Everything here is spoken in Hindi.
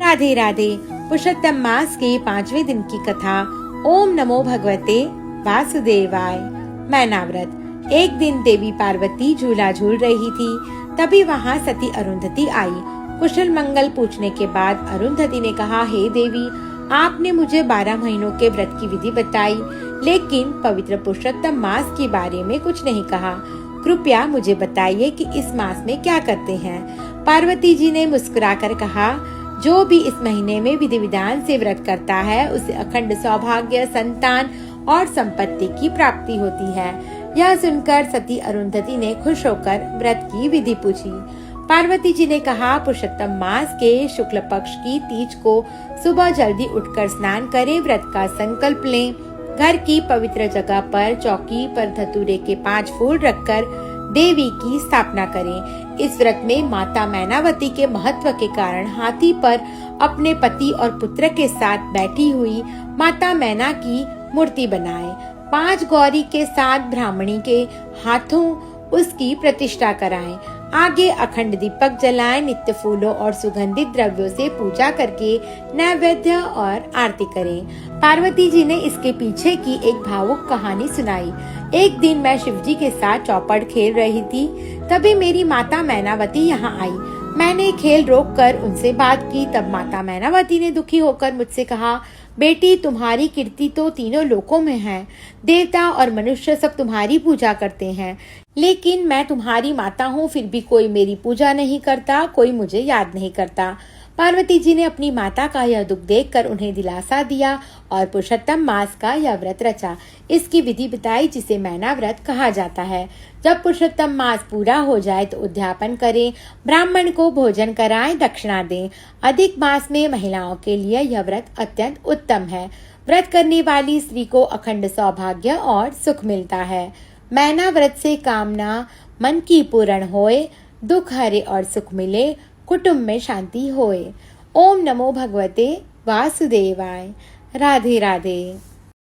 राधे राधे। पुरुषोत्तम मास के 5वें दिन की कथा। ओम नमो भगवते वासुदेवाय। मैना व्रत। एक दिन देवी पार्वती झूला झूल रही थी, तभी वहाँ सती अरुंधति आई। कुशल मंगल पूछने के बाद अरुंधति ने कहा, हे देवी, आपने मुझे 12 महीनों के व्रत की विधि बताई, लेकिन पवित्र पुरुषोत्तम मास के बारे में कुछ नहीं कहा। कृपया मुझे बताइए कि इस मास में क्या करते हैं। पार्वती जी ने मुस्कुराकर कहा, जो भी इस महीने में विधि विधान से व्रत करता है, उसे अखंड सौभाग्य, संतान और संपत्ति की प्राप्ति होती है। यह सुनकर सती अरुंधति ने खुश होकर व्रत की विधि पूछी। पार्वती जी ने कहा, पुरुषोत्तम मास के शुक्ल पक्ष की तीज को सुबह जल्दी उठकर स्नान करें, व्रत का संकल्प लें, घर की पवित्र जगह पर चौकी पर धतूरे के 5 फूल रखकर देवी की स्थापना करें। इस व्रत में माता मैनावती के महत्व के कारण हाथी पर अपने पति और पुत्र के साथ बैठी हुई माता मैना की मूर्ति बनाएं। 5 गौरी के साथ ब्राह्मणी के हाथों उसकी प्रतिष्ठा कराएं। आगे अखंड दीपक जलाएं, नित्य फूलों और सुगंधित द्रव्यों से पूजा करके नैवेद्य और आरती करें। पार्वती जी ने इसके पीछे की एक भावुक कहानी सुनाई। एक दिन मैं शिवजी के साथ चौपड़ खेल रही थी, तभी मेरी माता मैनावती यहाँ आई। मैंने खेल रोककर उनसे बात की। तब माता मैनावती ने दुखी होकर मुझसे कहा, बेटी, तुम्हारी कीर्ति तो तीनों लोकों में है। देवता और मनुष्य सब तुम्हारी पूजा करते हैं, लेकिन मैं तुम्हारी माता हूँ, फिर भी कोई मेरी पूजा नहीं करता, कोई मुझे याद नहीं करता। पार्वती जी ने अपनी माता का यह दुख देखकर उन्हें दिलासा दिया और पुरुषोत्तम मास का यह व्रत रचा। इसकी विधि बताई, जिसे मैना व्रत कहा जाता है। जब पुरुषोत्तम मास पूरा हो जाए तो उद्यापन करें, ब्राह्मण को भोजन कराएं, दक्षिणा दें। अधिक मास में महिलाओं के लिए यह व्रत अत्यंत उत्तम है। व्रत करने वाली स्त्री को अखंड सौभाग्य और सुख मिलता है। मैना व्रत से कामना मन की पूर्ण होए, दुख हरे और सुख मिले, कुटुंब में शांति होए। ओम नमो भगवते वासुदेवाय। राधे राधे।